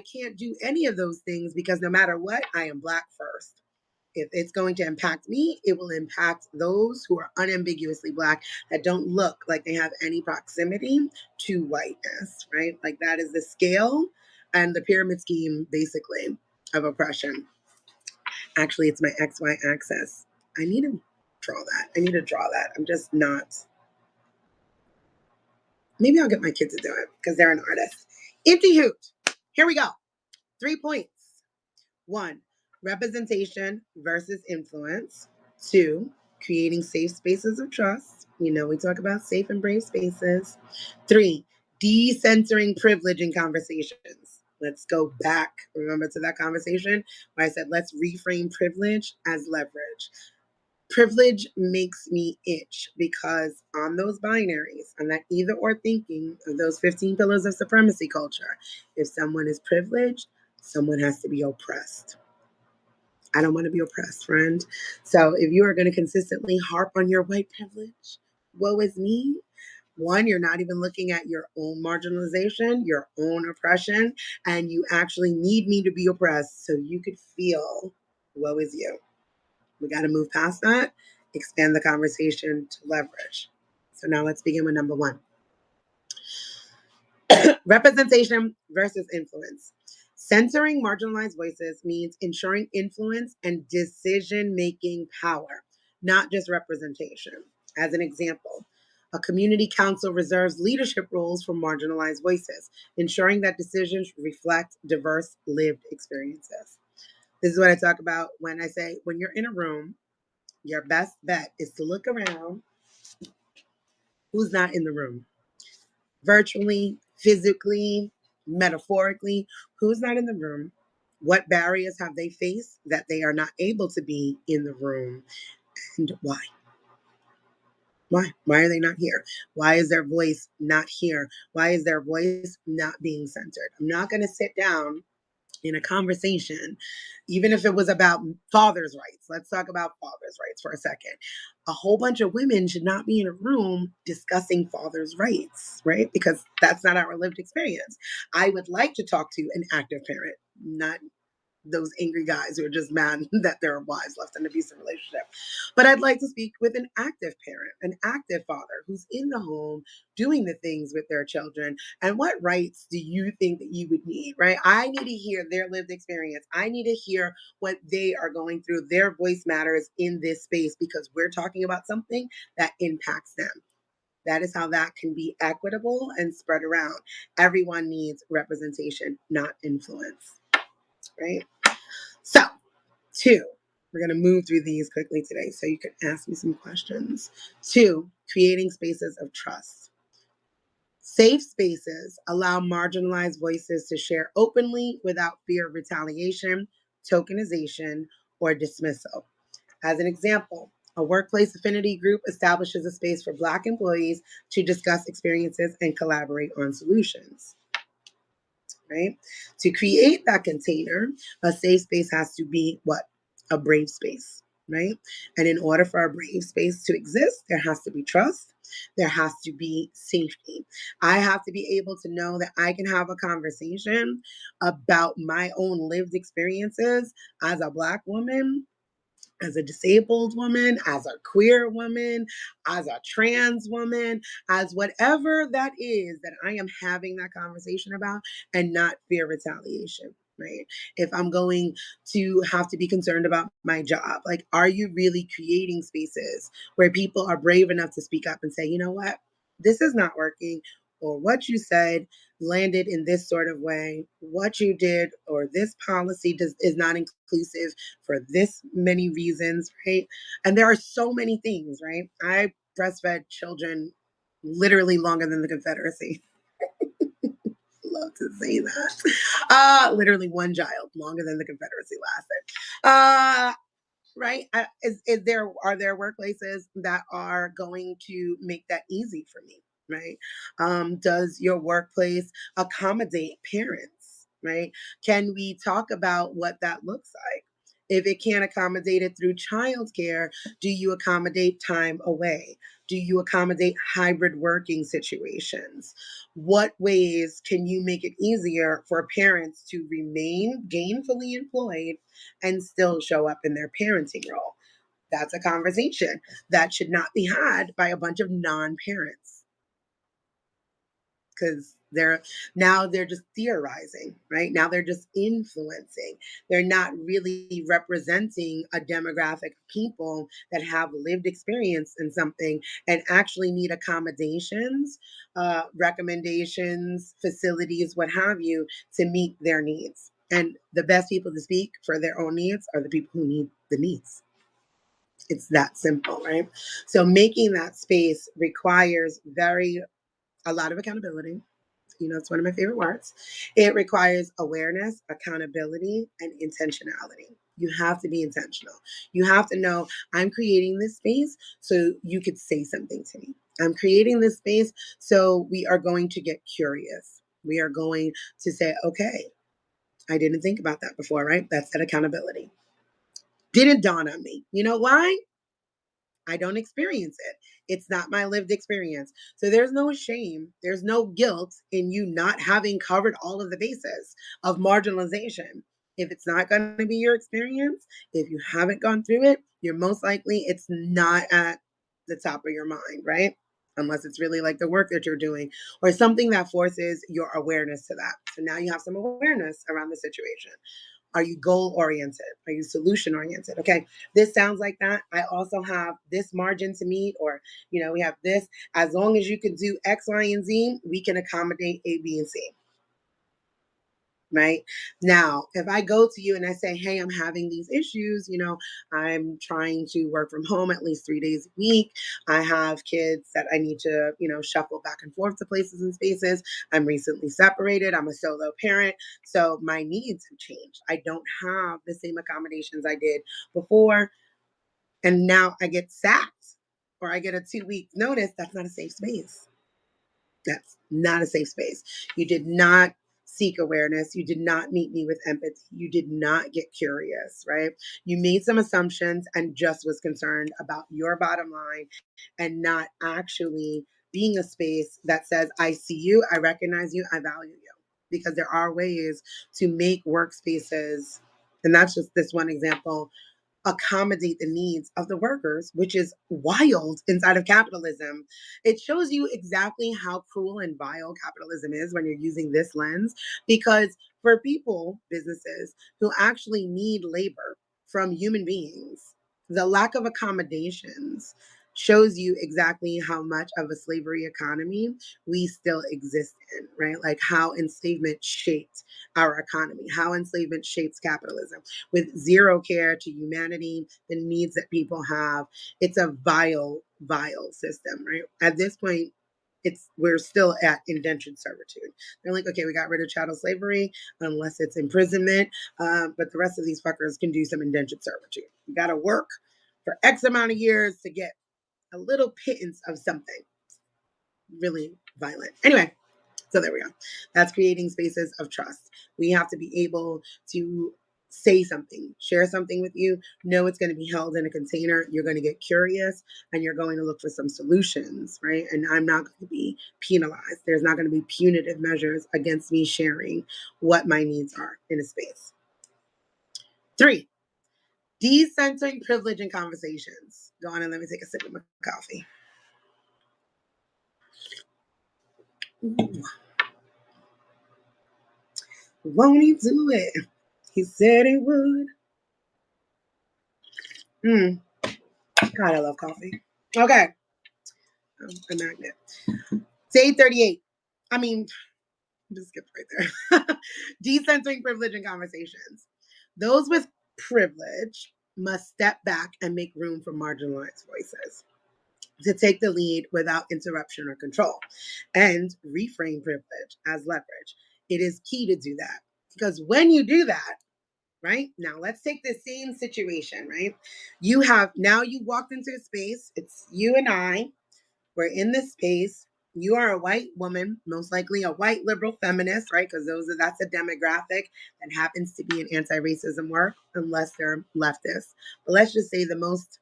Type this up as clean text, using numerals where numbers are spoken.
can't do any of those things because no matter what, I am Black first. If it's going to impact me, it will impact those who are unambiguously Black that don't look like they have any proximity to whiteness, right? Like that is the scale and the pyramid scheme, basically, of oppression. Actually, it's my XY axis. I need to draw that. I need to draw that. I'm just not. Maybe I'll get my kids to do it because they're an artist. Empty hoot. Here we go. 3 points. 1, representation versus influence. 2, creating safe spaces of trust. You know, we talk about safe and brave spaces. 3, decentering privilege in conversations. Let's go back, remember, to that conversation where I said, let's reframe privilege as leverage. Privilege makes me itch because on those binaries, on that either or thinking of those 15 pillars of supremacy culture, if someone is privileged, someone has to be oppressed. I don't want to be oppressed, friend. So if you are going to consistently harp on your white privilege, woe is me. 1, you're not even looking at your own marginalization, your own oppression, and you actually need me to be oppressed so you could feel woe is you. We got to move past that, expand the conversation to leverage. So now let's begin with number 1. Representation versus influence. Censoring marginalized voices means ensuring influence and decision-making power, not just representation. As an example, a community council reserves leadership roles for marginalized voices, ensuring that decisions reflect diverse lived experiences. This is what I talk about when I say, when you're in a room, your best bet is to look around. Who's not in the room? Virtually, physically, metaphorically, who's not in the room? What barriers have they faced that they are not able to be in the room? And why? Why? Why are they not here? Why is their voice not here? Why is their voice not being censored? I'm not going to sit down in a conversation, even if it was about father's rights. Let's talk about father's rights for a second. A whole bunch of women should not be in a room discussing father's rights, right? Because that's not our lived experience. I would like to talk to an active parent, not those angry guys who are just mad that their wives left an abusive relationship. But I'd like to speak with an active parent, an active father who's in the home doing the things with their children. And what rights do you think that you would need, right? I need to hear their lived experience. I need to hear what they are going through. Their voice matters in this space because we're talking about something that impacts them. That is how that can be equitable and spread around. Everyone needs representation, not influence, right? So, 2, we're going to move through these quickly today so you can ask me some questions. 2, creating spaces of trust. Safe spaces allow marginalized voices to share openly without fear of retaliation, tokenization, or dismissal. As an example, a workplace affinity group establishes a space for Black employees to discuss experiences and collaborate on solutions. Right? To create that container, a safe space has to be what? A brave space, right? And in order for a brave space to exist, there has to be trust. There has to be safety. I have to be able to know that I can have a conversation about my own lived experiences as a Black woman, as a disabled woman, as a queer woman, as a trans woman, as whatever that is that I am having that conversation about, and not fear retaliation, right? If I'm going to have to be concerned about my job, like, are you really creating spaces where people are brave enough to speak up and say, you know what, this is not working, or what you said landed in this sort of way, what you did or this policy is not inclusive for this many reasons, right? And there are so many things, right? I breastfed children literally longer than the Confederacy. Love to say that. Literally one child longer than the Confederacy lasted. Right? Are there workplaces that are going to make that easy for me? Right? Does your workplace accommodate parents? Right? Can we talk about what that looks like? If it can't accommodate it through childcare, do you accommodate time away? Do you accommodate hybrid working situations? What ways can you make it easier for parents to remain gainfully employed and still show up in their parenting role? That's a conversation that should not be had by a bunch of non-parents, because they're just theorizing, right? Now they're just influencing. They're not really representing a demographic of people that have lived experience in something and actually need accommodations, recommendations, facilities, what have you, to meet their needs. And the best people to speak for their own needs are the people who need the needs. It's that simple, right? So making that space requires a lot of accountability. It's one of my favorite words. It requires awareness, accountability, and intentionality. You have to be intentional. You have to know, I'm creating this space so you could say something to me. I'm creating this space so we are going to get curious. We are going to say, okay, I didn't think about that before, right? That's that accountability. Didn't dawn on me. You know why? I don't experience it. It's not my lived experience. So there's no shame, there's no guilt in you not having covered all of the bases of marginalization. If it's not going to be your experience, if you haven't gone through it, you're most likely it's not at the top of your mind, right? Unless it's really like the work that you're doing or something that forces your awareness to that. So now you have some awareness around the situation. Are you goal oriented? Are you solution oriented? Okay, this sounds like that. I also have this margin to meet, or, we have this. As long as you can do X, Y, and Z, we can accommodate A, B, and C. Right now, if I go to you and I say, hey, I'm having these issues, I'm trying to work from home at least 3 days a week. I have kids that I need to, shuffle back and forth to places and spaces. I'm recently separated. I'm a solo parent. So my needs have changed. I don't have the same accommodations I did before. And now I get sacked or I get a 2 week notice. That's not a safe space. That's not a safe space. You did not seek awareness. You did not meet me with empathy. You did not get curious, right? You made some assumptions and just was concerned about your bottom line and not actually being a space that says, I see you, I recognize you, I value you. Because there are ways to make workspaces, and that's just this one example, accommodate the needs of the workers, which is wild inside of capitalism. It shows you exactly how cruel and vile capitalism is when you're using this lens, because for people, businesses who actually need labor from human beings, the lack of accommodations shows you exactly how much of a slavery economy we still exist in, right? Like how enslavement shaped our economy, how enslavement shapes capitalism with zero care to humanity, the needs that people have. It's a vile, vile system, right? At this point, we're still at indentured servitude. They're like, okay, we got rid of chattel slavery unless it's imprisonment, but the rest of these fuckers can do some indentured servitude. You got to work for X amount of years to get a little pittance of something. Really violent. Anyway, so there we go. That's creating spaces of trust. We have to be able to say something, share something with you, know it's going to be held in a container. You're going to get curious and you're going to look for some solutions, right? And I'm not going to be penalized. There's not going to be punitive measures against me sharing what my needs are in a space. 3, decentering privilege in conversations. Go on and let me take a sip of my coffee. Ooh. Won't he do it? He said he would. God, I love coffee. Okay. A magnet. Day 38. I mean, just skip right there. Decentering privilege in conversations. Those with privilege must step back and make room for marginalized voices to take the lead without interruption or control and reframe privilege as leverage. It is key to do that because when you do that, right? Now let's take the same situation, right? You walked into a space, it's you and I, we're in this space. you are a white woman, most likely a white liberal feminist, right? Because that's a demographic that happens to be in anti-racism work, unless they're leftist. But let's just say the most